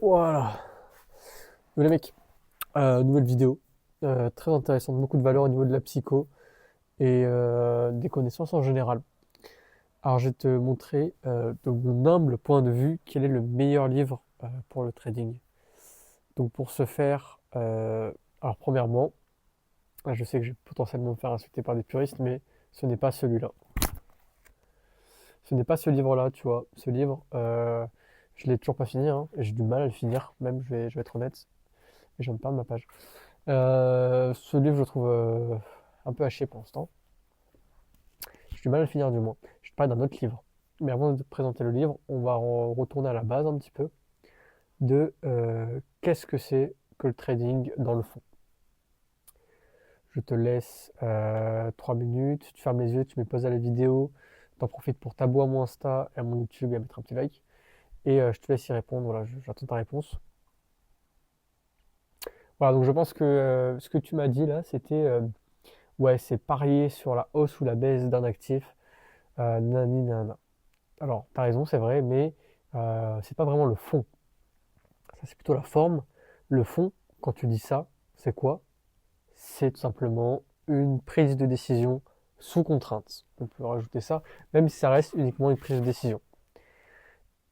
Voilà. Donc les mecs, nouvelle vidéo. Très intéressante, beaucoup de valeur au niveau de la psycho et des connaissances en général. Alors je vais te montrer de mon humble point de vue quel est le meilleur livre pour le trading. Donc pour ce faire, alors premièrement, je sais que je vais potentiellement me faire insulter par des puristes, mais ce n'est pas celui-là. Ce n'est pas ce livre-là, tu vois. Ce livre, je l'ai toujours pas fini, hein, et j'ai du mal à le finir, même je vais être honnête, et je viens de perdre ma page. Ce livre, je le trouve un peu haché pour l'instant. J'ai du mal à le finir du moins. Je te parle d'un autre livre. Mais avant de te présenter le livre, on va retourner à la base un petit peu de qu'est-ce que c'est que le trading dans le fond. Je te laisse 3 minutes, tu fermes les yeux, tu mets pause à la vidéo, t'en profites pour t'abonner à mon Insta et à mon YouTube et à mettre un petit like. Et je te laisse y répondre, voilà, j'attends ta réponse. Voilà, donc je pense que ce que tu m'as dit là, c'était ouais, c'est parier sur la hausse ou la baisse d'un actif. Nani, nana. Alors, t'as raison, c'est vrai, mais c'est pas vraiment le fond. Ça, c'est plutôt la forme. Le fond, quand tu dis ça, c'est quoi? C'est tout simplement une prise de décision sous contrainte. On peut rajouter ça, même si ça reste uniquement une prise de décision.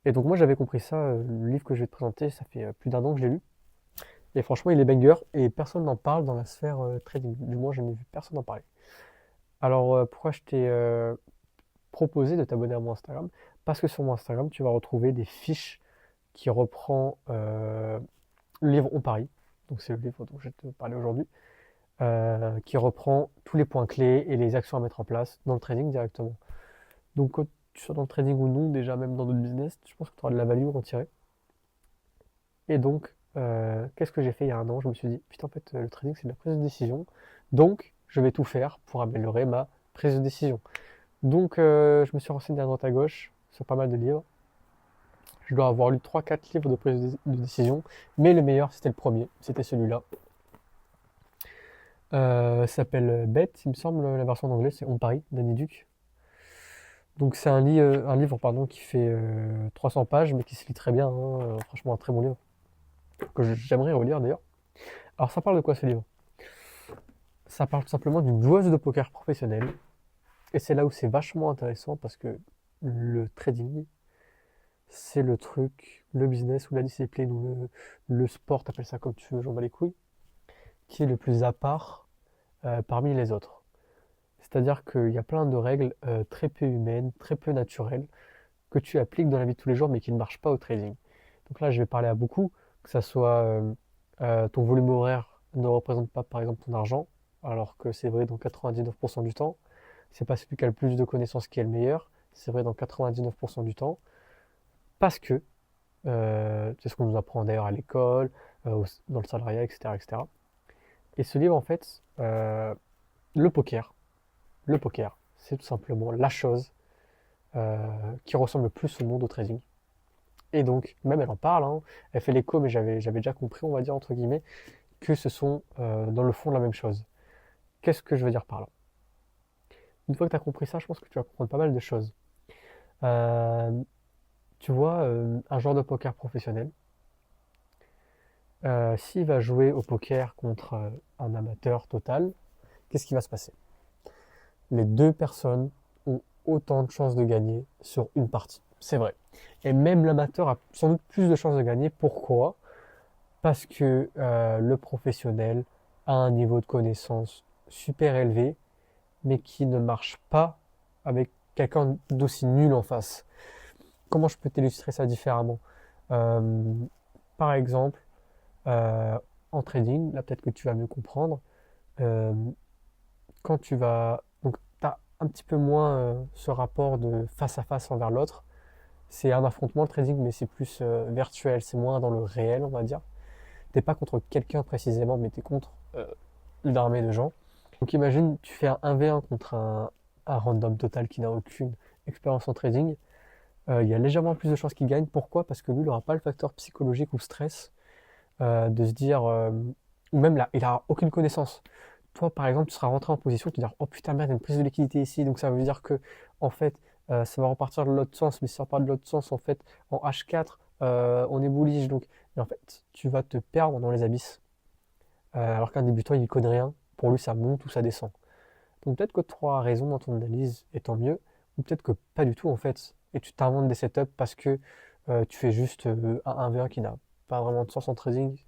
Et donc moi j'avais compris ça, le livre que je vais te présenter, ça fait plus d'1 an que je l'ai lu. Et franchement il est banger et personne n'en parle dans la sphère trading. Du moins je n'ai vu personne en parler. Alors pourquoi je t'ai proposé de t'abonner à mon Instagram? Parce que sur mon Instagram tu vas retrouver des fiches qui reprend le livre On Parie. Donc c'est le livre dont je vais te parler aujourd'hui. Qui reprend tous les points clés et les actions à mettre en place dans le trading directement. Donc, que tu sois dans le trading ou non, déjà même dans d'autres business, je pense que tu auras de la value à en tirer. Et donc, qu'est-ce que j'ai fait il y a 1 an? Je me suis dit, putain, en fait, le trading, c'est de la prise de décision. Donc, je vais tout faire pour améliorer ma prise de décision. Donc, je me suis renseigné à droite à gauche sur pas mal de livres. Je dois avoir lu 3-4 livres de prise de décision, mais le meilleur, c'était le premier, c'était celui-là. S'appelle Bet, il me semble, la version en anglais, c'est On Parie, Danny Duke. Donc c'est un livre pardon, qui fait 300 pages, mais qui se lit très bien, hein, franchement un très bon livre, que j'aimerais relire d'ailleurs. Alors ça parle de quoi ce livre? Ça parle tout simplement d'une joueuse de poker professionnelle, et c'est là où c'est vachement intéressant, parce que le trading, c'est le truc, le business ou la discipline, ou le sport, t'appelles ça comme tu veux, j'en bats les couilles, qui est le plus à part parmi les autres. C'est-à-dire qu'il y a plein de règles très peu humaines, très peu naturelles, que tu appliques dans la vie de tous les jours, mais qui ne marchent pas au trading. Donc là, je vais parler à beaucoup, que ça soit ton volume horaire ne représente pas, par exemple, ton argent, alors que c'est vrai dans 99% du temps. C'est pas celui qui a le plus de connaissances qui est le meilleur, c'est vrai dans 99% du temps, parce que c'est ce qu'on nous apprend d'ailleurs à l'école, dans le salariat, etc., etc. Et ce livre, en fait, le poker, le poker, c'est tout simplement la chose qui ressemble le plus au monde au trading. Et donc, même elle en parle, hein, elle fait l'écho, mais j'avais déjà compris, on va dire, entre guillemets, que ce sont dans le fond la même chose. Qu'est-ce que je veux dire par là? Une fois que tu as compris ça, je pense que tu vas comprendre pas mal de choses. Euh, Tu vois, un joueur de poker professionnel, s'il va jouer au poker contre un amateur total, qu'est-ce qui va se passer? Les deux personnes ont autant de chances de gagner sur une partie. C'est vrai. Et même l'amateur a sans doute plus de chances de gagner. Pourquoi? Parce que le professionnel a un niveau de connaissance super élevé, mais qui ne marche pas avec quelqu'un d'aussi nul en face. Comment je peux t'illustrer ça différemment? Euh, Par exemple, euh, en trading, là peut-être que tu vas mieux comprendre, euh, quand tu vas... Donc tu as un petit peu moins ce rapport de face à face envers l'autre. C'est un affrontement le trading, mais c'est plus virtuel, c'est moins dans le réel, on va dire. T'es pas contre quelqu'un précisément, mais t'es contre une armée de gens. Donc imagine, tu fais un 1v1 contre un random total qui n'a aucune expérience en trading. Il y a légèrement plus de chances qu'il gagne. Pourquoi? Parce que lui, il n'aura pas le facteur psychologique ou stress de se dire, ou même là, il n'a aucune connaissance. Toi, par exemple, tu seras rentré en position, tu vas dire, oh putain, merde, il y a une prise de liquidité ici, donc ça veut dire que, en fait, ça va repartir de l'autre sens, mais si ça repart de l'autre sens, en fait, en H4, on est bullish, donc. Et en fait, tu vas te perdre dans les abysses. Alors qu'un débutant, il ne connaît rien. Pour lui, ça monte ou ça descend. Donc peut-être que tu auras raison dans ton analyse, et tant mieux. Ou peut-être que pas du tout, en fait. Et tu t'inventes des setups parce que tu fais juste un 1v1 qui n'a pas vraiment de sens en trading.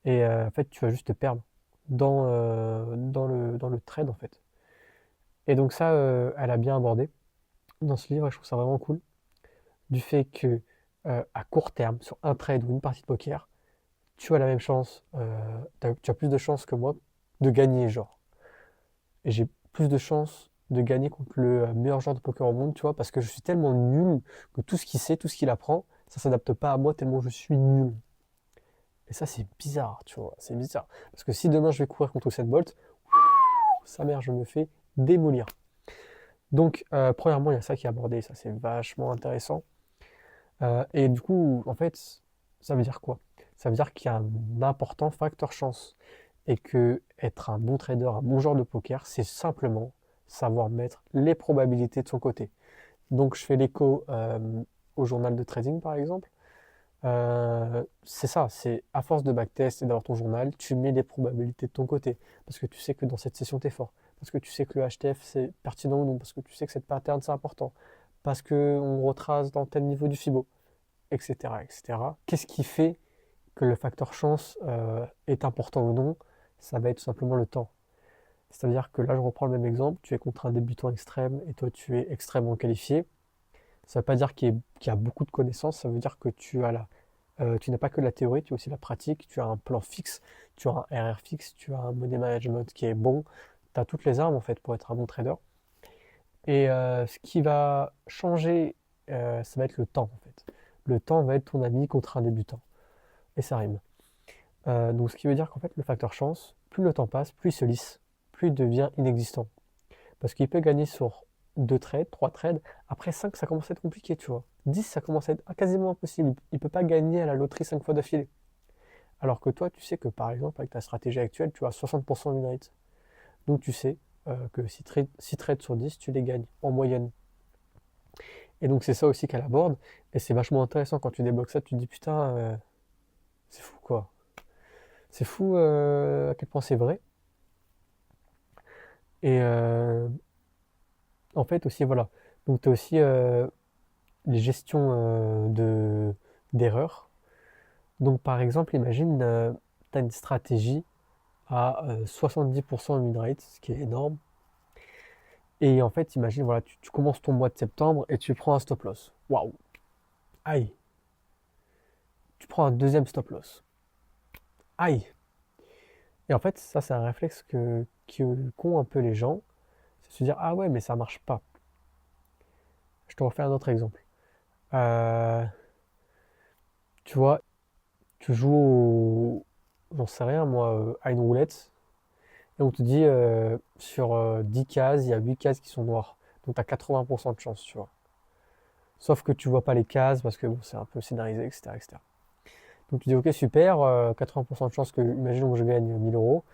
Et en fait, tu vas juste te perdre dans le trade, en fait. Et donc ça, elle a bien abordé dans ce livre, et je trouve ça vraiment cool. Du fait que à court terme, sur un trade ou une partie de poker, tu as la même chance, tu as plus de chances que moi de gagner, genre. Et j'ai plus de chances de gagner contre le meilleur joueur de poker au monde, tu vois, parce que je suis tellement nul que tout ce qu'il sait, tout ce qu'il apprend, ça s'adapte pas à moi tellement je suis nul. Et ça, c'est bizarre, tu vois, c'est bizarre. Parce que si demain je vais courir contre Usain Bolt, sa mère, je me fais démolir. Donc, premièrement, il y a ça qui est abordé, ça c'est vachement intéressant. Et du coup, en fait, ça veut dire quoi? Ça veut dire qu'il y a un important facteur chance. Et que être un bon trader, un bon joueur de poker, c'est simplement savoir mettre les probabilités de son côté. Donc je fais l'écho au journal de trading par exemple. C'est ça, c'est à force de backtest et d'avoir ton journal, tu mets les probabilités de ton côté. Parce que tu sais que dans cette session, tu es fort. Parce que tu sais que le HTF c'est pertinent ou non. Parce que tu sais que cette pattern c'est important. Parce qu'on retrace dans tel niveau du FIBO, etc. etc. Qu'est-ce qui fait que le facteur chance est important ou non? Ça va être tout simplement le temps. C'est-à-dire que là, je reprends le même exemple, tu es contre un débutant extrême et toi, tu es extrêmement qualifié. Ça ne veut pas dire qu'il y a beaucoup de connaissances, ça veut dire que tu n'as pas que la théorie, tu as aussi la pratique, tu as un plan fixe, tu as un RR fixe, tu as un money management qui est bon, tu as toutes les armes en fait pour être un bon trader. Et ce qui va changer, ça va être le temps en fait. Le temps va être ton ami contre un débutant. Et ça rime. Donc ce qui veut dire qu'en fait, le facteur chance, plus le temps passe, plus il se lisse, plus il devient inexistant. Parce qu'il peut gagner sur 2 trades, 3 trades. Après 5, ça commence à être compliqué, tu vois. 10, ça commence à être quasiment impossible. Il ne peut pas gagner à la loterie 5 fois d'affilée. Alors que toi, tu sais que par exemple, avec ta stratégie actuelle, tu as 60% win rate. Donc tu sais que 6 trades sur 10, tu les gagnes en moyenne. Et donc c'est ça aussi qu'elle aborde. Et c'est vachement intéressant quand tu débloques ça, tu te dis putain, c'est fou quoi. C'est fou à quel point c'est vrai. Et en fait aussi, voilà. Donc tu as aussi les gestions d'erreurs. Donc par exemple, imagine, tu as une stratégie à 70% win rate, ce qui est énorme. Et en fait, imagine, voilà, tu commences ton mois de septembre et tu prends un stop loss. Waouh! Aïe! Tu prends un deuxième stop loss. Aïe! Et en fait, ça, c'est un réflexe qu'ont un peu les gens. C'est de se dire, ah ouais, mais ça marche pas. Je te refais un autre exemple. Euh, Tu vois, tu joues j'en sais rien moi, à une roulette, et on te dit sur 10 cases, il y a 8 cases qui sont noires. Donc tu as 80% de chance, tu vois. Sauf que tu vois pas les cases parce que bon, c'est un peu scénarisé, etc., etc. Donc tu dis ok super, 80% de chance que, imaginons que je gagne 1000 euros,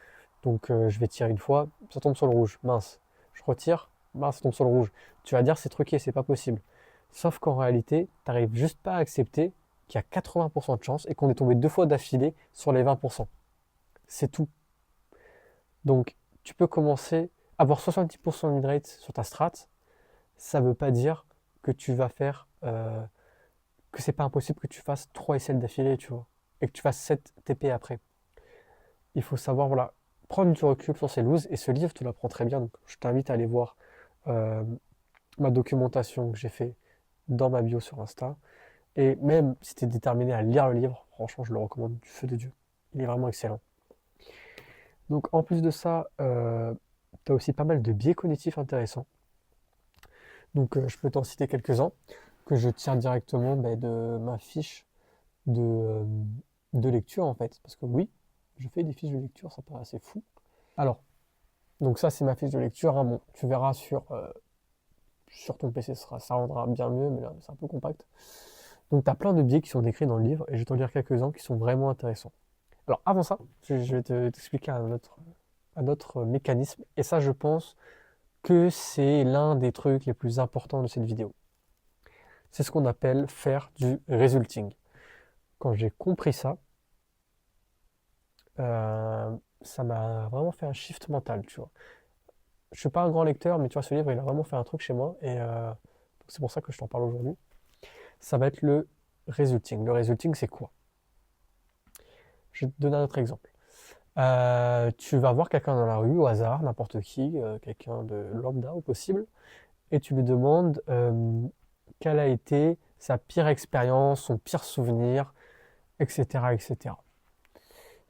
donc je vais tirer une fois, ça tombe sur le rouge, mince. Je retire, mince, ça tombe sur le rouge. Tu vas dire c'est truqué, c'est pas possible. Sauf qu'en réalité, tu n'arrives juste pas à accepter qu'il y a 80% de chance et qu'on est tombé 2 fois d'affilée sur les 20%. C'est tout. Donc, tu peux commencer à avoir 70% de win rate sur ta strat. Ça ne veut pas dire que tu vas faire, que c'est pas impossible que tu fasses 3 SL d'affilée, tu vois, et que tu fasses 7 TP après. Il faut savoir, voilà, prendre du recul sur ces loses, et ce livre te l'apprend très bien. Donc, je t'invite à aller voir euh, ma documentation que j'ai fait dans ma bio sur Insta. Et même si tu es déterminé à lire le livre, franchement, je le recommande du feu de Dieu. Il est vraiment excellent. Donc, en plus de ça, tu as aussi pas mal de biais cognitifs intéressants. Donc, je peux t'en citer quelques-uns que je tiens directement de ma fiche de, euh, de lecture en fait. Parce que oui, je fais des fiches de lecture, ça paraît assez fou. Alors, donc ça c'est ma fiche de lecture, hein. Bon, tu verras sur ton PC, ça rendra bien mieux, mais là c'est un peu compact. Donc tu as plein de biais qui sont décrits dans le livre et je vais t'en lire quelques-uns qui sont vraiment intéressants. Alors avant ça, je vais t'expliquer un autre mécanisme. Et ça, je pense que c'est l'un des trucs les plus importants de cette vidéo. C'est ce qu'on appelle faire du resulting. quand j'ai compris ça, ça m'a vraiment fait un shift mental, tu vois. Je suis pas un grand lecteur, mais tu vois, ce livre, il a vraiment fait un truc chez moi, et c'est pour ça que je t'en parle aujourd'hui. Ça va être le resulting. Le resulting, c'est quoi? Je vais te donner un autre exemple. Tu vas voir quelqu'un dans la rue, au hasard, n'importe qui, quelqu'un de lambda au possible, et tu lui demandes quelle a été sa pire expérience, son pire souvenir, etc., etc.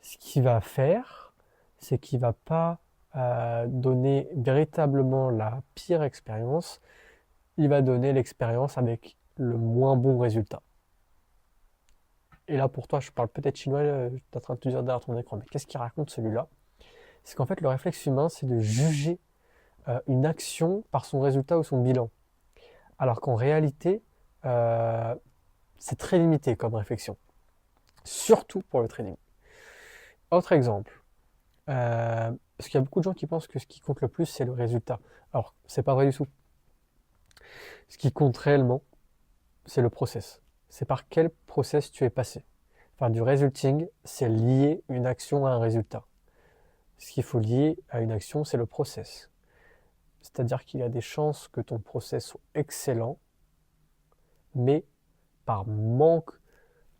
Ce qu'il va faire, c'est qu'il va pas donner véritablement la pire expérience, il va donner l'expérience avec le moins bon résultat. Et là, pour toi, je parle peut-être chinois, tu es en train de te dire derrière ton écran, mais qu'est-ce qu'il raconte celui-là? C'est qu'en fait, le réflexe humain, c'est de juger une action par son résultat ou son bilan. Alors qu'en réalité, euh, c'est très limité comme réflexion, surtout pour le trading. Autre exemple, parce qu'il y a beaucoup de gens qui pensent que ce qui compte le plus, c'est le résultat. Alors, c'est pas vrai du tout. Ce qui compte réellement, c'est le process. C'est par quel process tu es passé. Enfin, du resulting, c'est lier une action à un résultat. Ce qu'il faut lier à une action, c'est le process. C'est-à-dire qu'il y a des chances que ton process soit excellent, mais par manque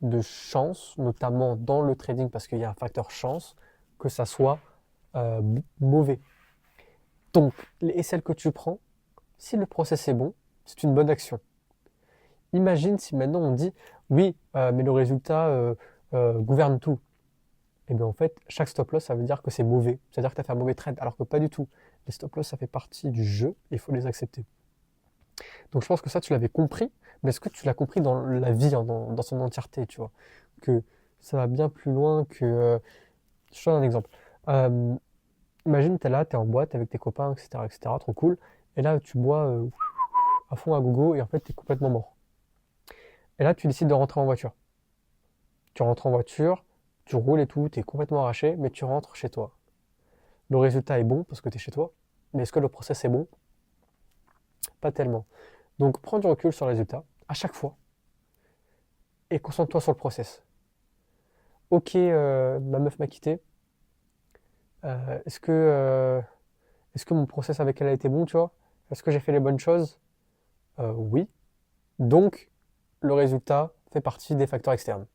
de chance, notamment dans le trading, parce qu'il y a un facteur chance, que ça soit mauvais. Donc, les SL que tu prends, si le process est bon, c'est une bonne action. Imagine si maintenant on dit, oui, mais le résultat gouverne tout. Et bien en fait, chaque stop loss, ça veut dire que c'est mauvais. C'est-à-dire que tu as fait un mauvais trade, alors que pas du tout. Les stop loss, ça fait partie du jeu et il faut les accepter. Donc je pense que ça, tu l'avais compris, mais est-ce que tu l'as compris dans la vie, hein, dans son entièreté, tu vois? Que ça va bien plus loin que... je te donne un exemple. Euh, Imagine, tu es là, tu es en boîte avec tes copains, etc., etc., trop cool. Et là, tu bois à fond à gogo et en fait, tu es complètement mort. Et là, tu décides de rentrer en voiture. Tu rentres en voiture, tu roules et tout, tu es complètement arraché, mais tu rentres chez toi. Le résultat est bon parce que tu es chez toi, mais est-ce que le process est bon? Pas tellement. Donc, prends du recul sur le résultat à chaque fois et concentre-toi sur le process. Ok, ma meuf m'a quitté. Euh, est-ce que, euh, est-ce que mon process avec elle a été bon, tu vois? Est-ce que j'ai fait les bonnes choses? Oui. Donc, le résultat fait partie des facteurs externes.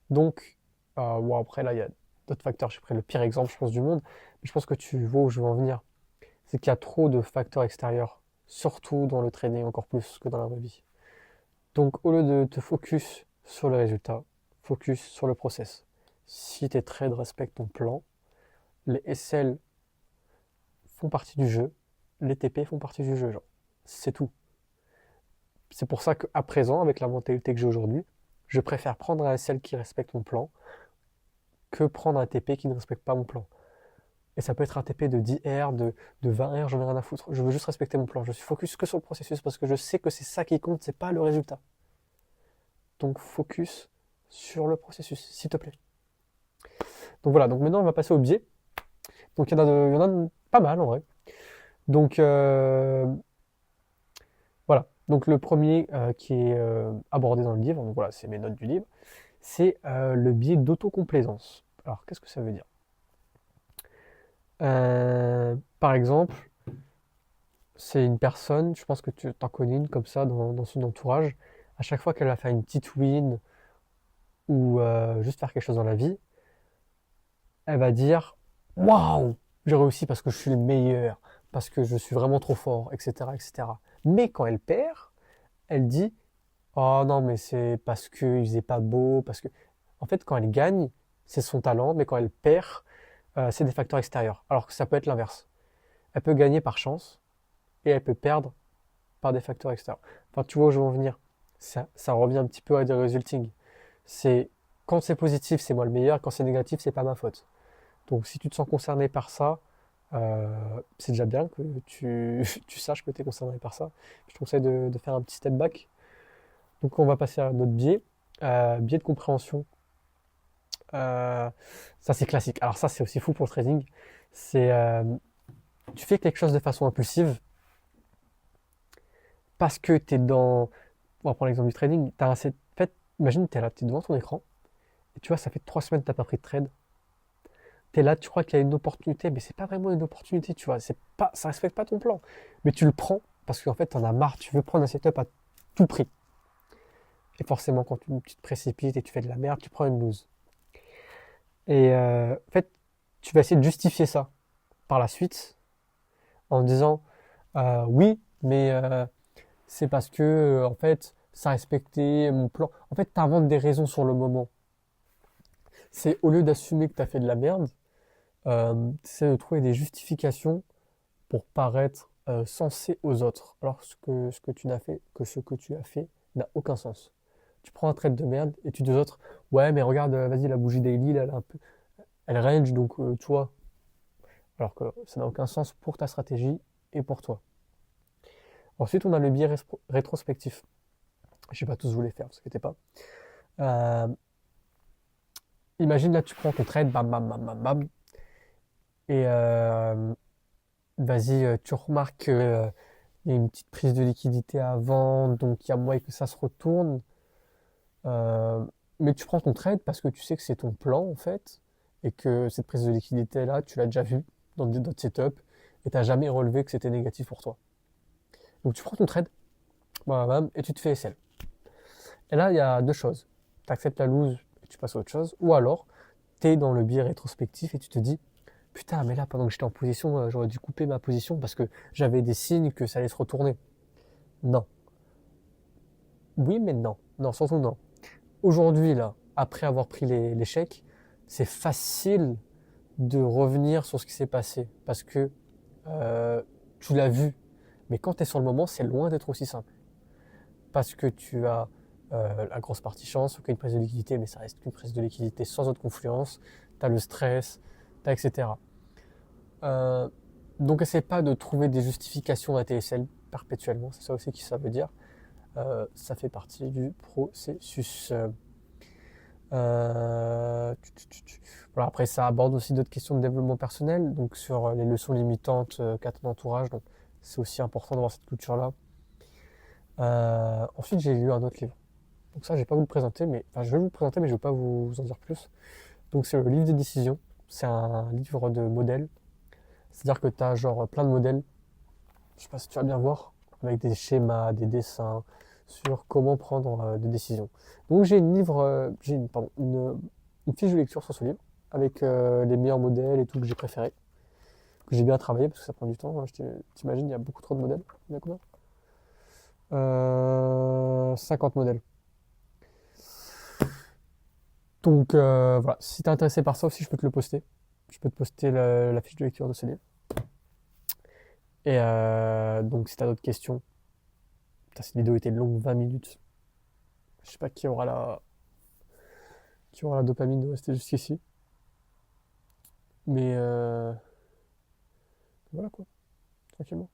Donc, bon, après, là, il y a d'autres facteurs. J'ai pris le pire exemple, je pense, du monde. Mais je pense que tu vois où je veux en venir. C'est qu'il y a trop de facteurs extérieurs, surtout dans le trading, encore plus que dans la vraie vie. Donc, au lieu de te focus sur le résultat, focus sur le process. Si tes trades respectent ton plan, les SL font partie du jeu, les TP font partie du jeu, genre. C'est tout. C'est pour ça qu'à présent, avec la mentalité que j'ai aujourd'hui, je préfère prendre un SL qui respecte mon plan que prendre un TP qui ne respecte pas mon plan. Et ça peut être un TP de 10 R, de 20 R, j'en ai rien à foutre. Je veux juste respecter mon plan. Je suis focus que sur le processus parce que je sais que c'est ça qui compte, c'est pas le résultat. Donc focus sur le processus, s'il te plaît. Donc voilà, donc maintenant on va passer au biais. Donc il y en a pas mal en vrai. Donc voilà. Donc le premier qui est abordé dans le livre, donc voilà, c'est mes notes du livre, c'est le biais d'autocomplaisance. Alors qu'est-ce que ça veut dire? Par exemple, c'est une personne, je pense que tu t'en connais une comme ça dans son entourage, à chaque fois qu'elle va faire une petite win ou juste faire quelque chose dans la vie, elle va dire waouh, j'ai réussi parce que je suis le meilleur, parce que je suis vraiment trop fort, etc., etc. Mais quand elle perd, elle dit oh non, mais c'est parce qu'il faisait pas beau, parce que. En fait, quand elle gagne, c'est son talent, mais quand elle perd, c'est des facteurs extérieurs. Alors que ça peut être l'inverse. Elle peut gagner par chance et elle peut perdre par des facteurs extérieurs. Enfin, tu vois où je veux en venir. Ça revient un petit peu à des resulting. C'est quand c'est positif, c'est moi le meilleur. Quand c'est négatif, c'est pas ma faute. Donc, si tu te sens concerné par ça, c'est déjà bien que tu saches que tu es concerné par ça. Je te conseille de faire un petit step back. Donc, on va passer à notre biais. Biais de compréhension. Ça, c'est classique. Alors, ça, c'est aussi fou pour le trading. C'est tu fais quelque chose de façon impulsive parce que tu es dans. On va prendre l'exemple du trading. En fait, Imagine, t'es là, t'es devant ton écran, et tu vois, ça fait 3 semaines que t'as pas pris de trade. T'es là, tu crois qu'il y a une opportunité, mais c'est pas vraiment une opportunité, tu vois. C'est pas, ça respecte pas ton plan. Mais tu le prends parce qu'en fait, t'en as marre, tu veux prendre un setup à tout prix. Et forcément, quand tu te précipites et tu fais de la merde, tu prends une loose. Et en fait, tu vas essayer de justifier ça par la suite en disant oui, mais c'est parce que en fait, ça respectait mon plan. En fait, tu inventes des raisons sur le moment. C'est au lieu d'assumer que tu as fait de la merde, c'est de trouver des justifications pour paraître sensé aux autres. Alors ce que tu as fait n'a aucun sens. Tu prends un trade de merde et tu dis aux autres, ouais, mais regarde, vas-y, la bougie daily, là, elle, a un peu, elle range, donc tu vois. Alors que ça n'a aucun sens pour ta stratégie et pour toi. Ensuite, on a le biais rétrospectif. Je ne vais pas tous vous les faire, ne vous inquiétez pas. Euh, Imagine là, tu prends ton trade, bam, bam, bam, bam, bam, et vas-y, tu remarques qu'il y a une petite prise de liquidité avant, donc il y a moyen que ça se retourne. Euh, mais tu prends ton trade parce que tu sais que c'est ton plan en fait, et que cette prise de liquidité là, tu l'as déjà vue dans d'autres setups, et tu n'as jamais relevé que c'était négatif pour toi. Donc tu prends ton trade, bam, bam, et tu te fais SL. Et là, il y a deux choses. Tu acceptes la loose et tu passes à autre chose, ou alors tu es dans le biais rétrospectif et tu te dis putain, mais là, pendant que j'étais en position, j'aurais dû couper ma position parce que j'avais des signes que ça allait se retourner. Non. Oui, mais non. Non, surtout non. Aujourd'hui, là, après avoir pris l'échec, c'est facile de revenir sur ce qui s'est passé parce que euh, tu l'as vu. Mais quand tu es sur le moment, c'est loin d'être aussi simple. Parce que tu as la grosse partie chance, ok, une prise de liquidité, mais ça reste qu'une prise de liquidité sans autre confluence. Tu as le stress, etc. Euh, donc, essaie pas de trouver des justifications à TSL perpétuellement, c'est ça aussi que ça veut dire. Ça fait partie du processus. Voilà, après, ça aborde aussi d'autres questions de développement personnel, donc sur les leçons limitantes qu'a ton entourage. Donc, c'est aussi important d'avoir cette culture-là. Ensuite, j'ai lu un autre livre. Donc ça, je vais pas vous le présenter, mais enfin, je vais vous le présenter, mais je vais pas vous en dire plus. Donc c'est le livre des décisions. C'est un livre de modèles. C'est-à-dire que tu as genre plein de modèles. Je sais pas si tu vas bien voir, avec des schémas, des dessins sur comment prendre des décisions. Donc j'ai une livre, j'ai une, pardon, une fiche de lecture sur ce livre avec les meilleurs modèles et tout que j'ai préféré, que j'ai bien travaillé parce que ça prend du temps. Hein. T'imagines, il y a beaucoup trop de modèles. Il y en a combien 50 modèles. Donc voilà, si t'es intéressé par ça aussi, je peux te le poster. Je peux te poster la fiche de lecture de ce livre. Et donc si t'as d'autres questions, putain, cette vidéo était longue, 20 minutes. Je sais pas qui aura la dopamine de rester jusqu'ici. Mais voilà quoi, tranquillement.